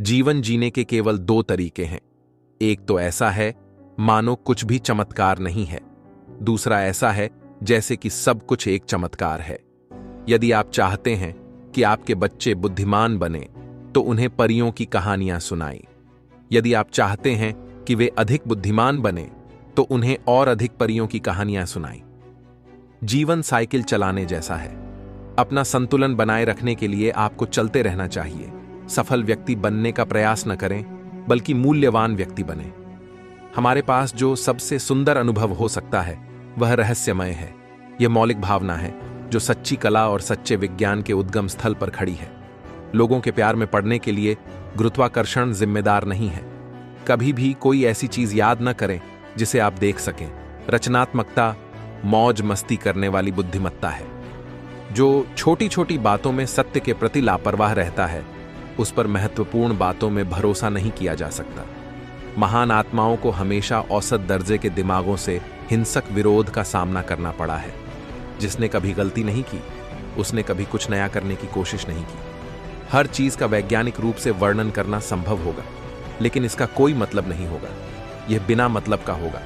जीवन जीने के केवल दो तरीके हैं। एक तो ऐसा है मानो कुछ भी चमत्कार नहीं है, दूसरा ऐसा है जैसे कि सब कुछ एक चमत्कार है। यदि आप चाहते हैं कि आपके बच्चे बुद्धिमान बने तो उन्हें परियों की कहानियां सुनाएं। यदि आप चाहते हैं कि वे अधिक बुद्धिमान बने तो उन्हें और अधिक परियों की कहानियां सुनाएं। जीवन साइकिल चलाने जैसा है। अपना संतुलन बनाए रखने के लिए आपको चलते रहना चाहिए। सफल व्यक्ति बनने का प्रयास न करें, बल्कि मूल्यवान व्यक्ति बने। हमारे पास जो सबसे सुंदर अनुभव हो सकता है वह रहस्यमय है। यह मौलिक भावना है जो सच्ची कला और सच्चे विज्ञान के उद्गम स्थल पर खड़ी है। लोगों के प्यार में पड़ने के लिए गुरुत्वाकर्षण जिम्मेदार नहीं है। कभी भी कोई ऐसी चीज याद न करें जिसे आप देख सकें। रचनात्मकता मौज मस्ती करने वाली बुद्धिमत्ता है। जो छोटी छोटी बातों में सत्य के प्रति लापरवाह रहता है, उस पर महत्वपूर्ण बातों में भरोसा नहीं किया जा सकता। महान आत्माओं को हमेशा औसत दर्जे के दिमागों से हिंसक विरोध का सामना करना पड़ा है। जिसने कभी गलती नहीं की, उसने कभी कुछ नया करने की कोशिश नहीं की। हर चीज का वैज्ञानिक रूप से वर्णन करना संभव होगा, लेकिन इसका कोई मतलब नहीं होगा। यह बिना मतलब का होगा,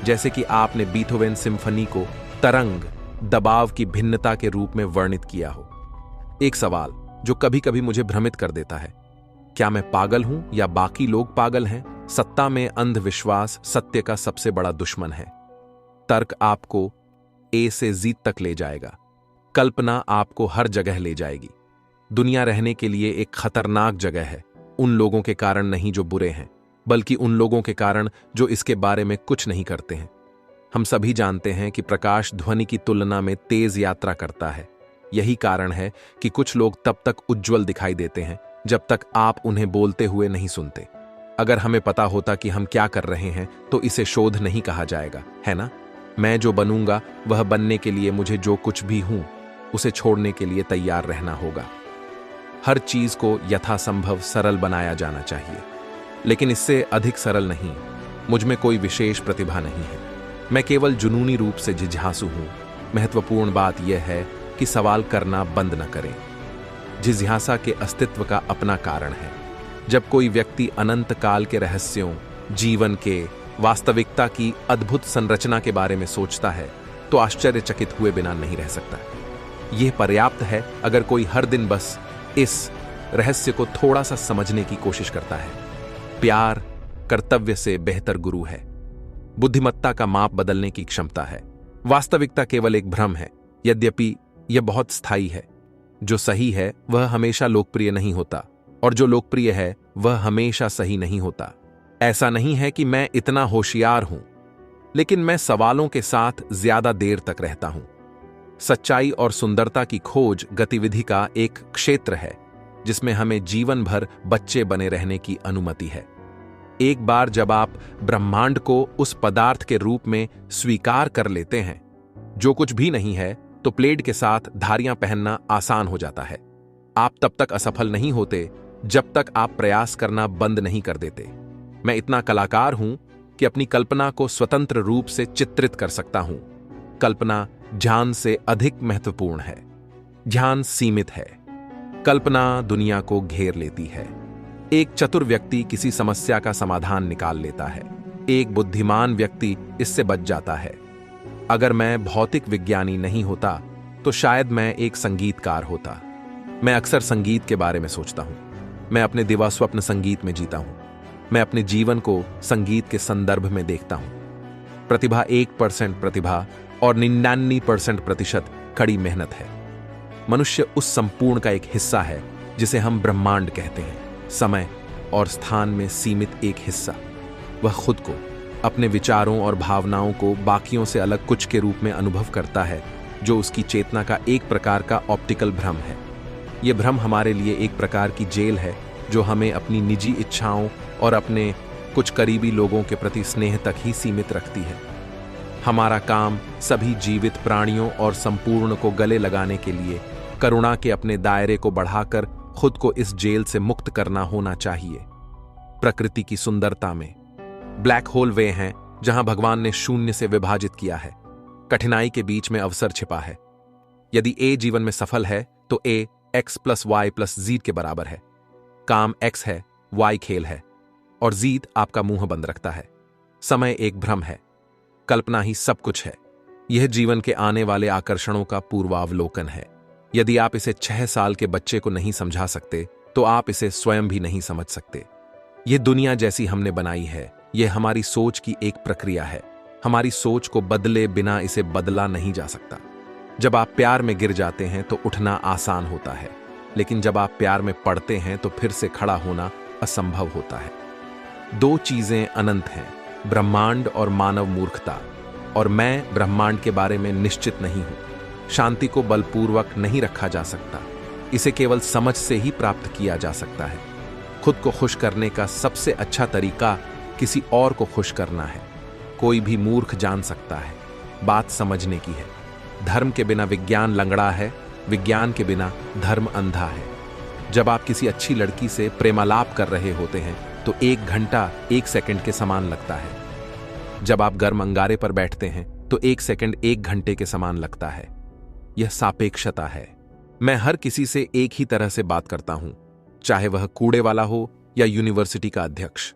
जैसे कि आपने बीथोवेन सिम्फनी को तरंग दबाव की भिन्नता के रूप में वर्णित किया हो। एक सवाल जो कभी कभी मुझे भ्रमित कर देता है, क्या मैं पागल हूं या बाकी लोग पागल हैं? सत्ता में अंधविश्वास सत्य का सबसे बड़ा दुश्मन है। तर्क आपको ए से जीत तक ले जाएगा, कल्पना आपको हर जगह ले जाएगी। दुनिया रहने के लिए एक खतरनाक जगह है, उन लोगों के कारण नहीं जो बुरे हैं, बल्कि उन लोगों के कारण जो इसके बारे में कुछ नहीं करते हैं। हम सभी जानते हैं कि प्रकाश ध्वनि की तुलना में तेज यात्रा करता है। यही कारण है कि कुछ लोग तब तक उज्जवल दिखाई देते हैं जब तक आप उन्हें बोलते हुए नहीं सुनते। अगर हमें पता होता कि हम क्या कर रहे हैं तो इसे शोध नहीं कहा जाएगा, है ना? मैं जो बनूंगा वह बनने के लिए मुझे जो कुछ भी हूं उसे छोड़ने के लिए तैयार रहना होगा। हर चीज को यथासंभव सरल बनाया जाना चाहिए, लेकिन इससे अधिक सरल नहीं। मुझ में कोई विशेष प्रतिभा नहीं है, मैं केवल जुनूनी रूप से जिज्ञासु हूं। महत्वपूर्ण बात यह है कि सवाल करना बंद न करें। जिज्ञासा के अस्तित्व का अपना कारण है। जब कोई व्यक्ति अनंत काल के रहस्यों, जीवन के वास्तविकता की अद्भुत संरचना के बारे में सोचता है तो आश्चर्यचकित हुए बिना नहीं रह सकता। यह पर्याप्त है अगर कोई हर दिन बस इस रहस्य को थोड़ा सा समझने की कोशिश करता है। प्यार कर्तव्य से बेहतर गुरु है। बुद्धिमत्ता का माप बदलने की क्षमता है। वास्तविकता केवल एक भ्रम है, यद्यपि यह बहुत स्थायी है। जो सही है वह हमेशा लोकप्रिय नहीं होता, और जो लोकप्रिय है वह हमेशा सही नहीं होता। ऐसा नहीं है कि मैं इतना होशियार हूं, लेकिन मैं सवालों के साथ ज्यादा देर तक रहता हूं। सच्चाई और सुंदरता की खोज गतिविधि का एक क्षेत्र है जिसमें हमें जीवन भर बच्चे बने रहने की अनुमति है। एक बार जब आप ब्रह्मांड को उस पदार्थ के रूप में स्वीकार कर लेते हैं जो कुछ भी नहीं है, तो प्लेट के साथ धारियां पहनना आसान हो जाता है। आप तब तक असफल नहीं होते जब तक आप प्रयास करना बंद नहीं कर देते। मैं इतना कलाकार हूं कि अपनी कल्पना को स्वतंत्र रूप से चित्रित कर सकता हूं। कल्पना ध्यान से अधिक महत्वपूर्ण है। ध्यान सीमित है, कल्पना दुनिया को घेर लेती है। एक चतुर व्यक्ति किसी समस्या का समाधान निकाल लेता है, एक बुद्धिमान व्यक्ति इससे बच जाता है। अगर मैं भौतिक विज्ञानी नहीं होता तो शायद मैं एक संगीतकार होता। मैं अक्सर संगीत के बारे में सोचता हूं। मैं अपने दिवा स्वप्न संगीत में जीता हूं। मैं अपने जीवन को संगीत के संदर्भ में देखता हूं। प्रतिभा 1% प्रतिभा और 99% प्रतिशत कड़ी मेहनत है। मनुष्य उस संपूर्ण का एक हिस्सा है जिसे हम ब्रह्मांड कहते हैं। समय और स्थान में सीमित एक हिस्सा। वह खुद को, अपने विचारों और भावनाओं को बाकियों से अलग कुछ के रूप में अनुभव करता है, जो उसकी चेतना का एक प्रकार का ऑप्टिकल भ्रम है। यह भ्रम हमारे लिए एक प्रकार की जेल है जो हमें अपनी निजी इच्छाओं और अपने कुछ करीबी लोगों के प्रति स्नेह तक ही सीमित रखती है। हमारा काम सभी जीवित प्राणियों और संपूर्ण को गले लगाने के लिए करुणा के अपने दायरे को बढ़ाकर खुद को इस जेल से मुक्त करना होना चाहिए। प्रकृति की सुंदरता में ब्लैक होल वे हैं जहां भगवान ने शून्य से विभाजित किया है। कठिनाई के बीच में अवसर छिपा है। यदि ए जीवन में सफल है तो ए x + y + z के बराबर है। काम x है वाई खेल है और जीत आपका मुंह बंद रखता है। समय एक भ्रम है, कल्पना ही सब कुछ है। यह जीवन के आने वाले आकर्षणों का पूर्वावलोकन है। यदि आप इसे 6 साल के बच्चे को नहीं समझा सकते तो आप इसे स्वयं भी नहीं समझ सकते। यह दुनिया जैसी हमने बनाई है, यह हमारी सोच की एक प्रक्रिया है। हमारी सोच को बदले बिना इसे बदला नहीं जा सकता। जब आप प्यार में गिर जाते हैं तो उठना आसान होता है, लेकिन जब आप प्यार में पड़ते हैं तो फिर से खड़ा होना असंभव होता है। 2 चीजें अनंत हैं, ब्रह्मांड और मानव मूर्खता। और मैं ब्रह्मांड के बारे में निश्चित नहीं हूं। शांति को बलपूर्वक नहीं रखा जा सकता, इसे केवल समझ से ही प्राप्त किया जा सकता है। खुद को खुश करने का सबसे अच्छा तरीका किसी और को खुश करना है। कोई भी मूर्ख जान सकता है, बात समझने की है। धर्म के बिना विज्ञान लंगड़ा है, विज्ञान के बिना धर्म अंधा है। जब आप किसी अच्छी लड़की से प्रेमालाप कर रहे होते हैं तो 1 घंटा 1 सेकंड के समान लगता है। जब आप गर्म अंगारे पर बैठते हैं तो 1 सेकंड 1 घंटे के समान लगता है। यह सापेक्षता है। मैं हर किसी से एक ही तरह से बात करता हूं, चाहे वह कूड़े वाला हो या यूनिवर्सिटी का अध्यक्ष।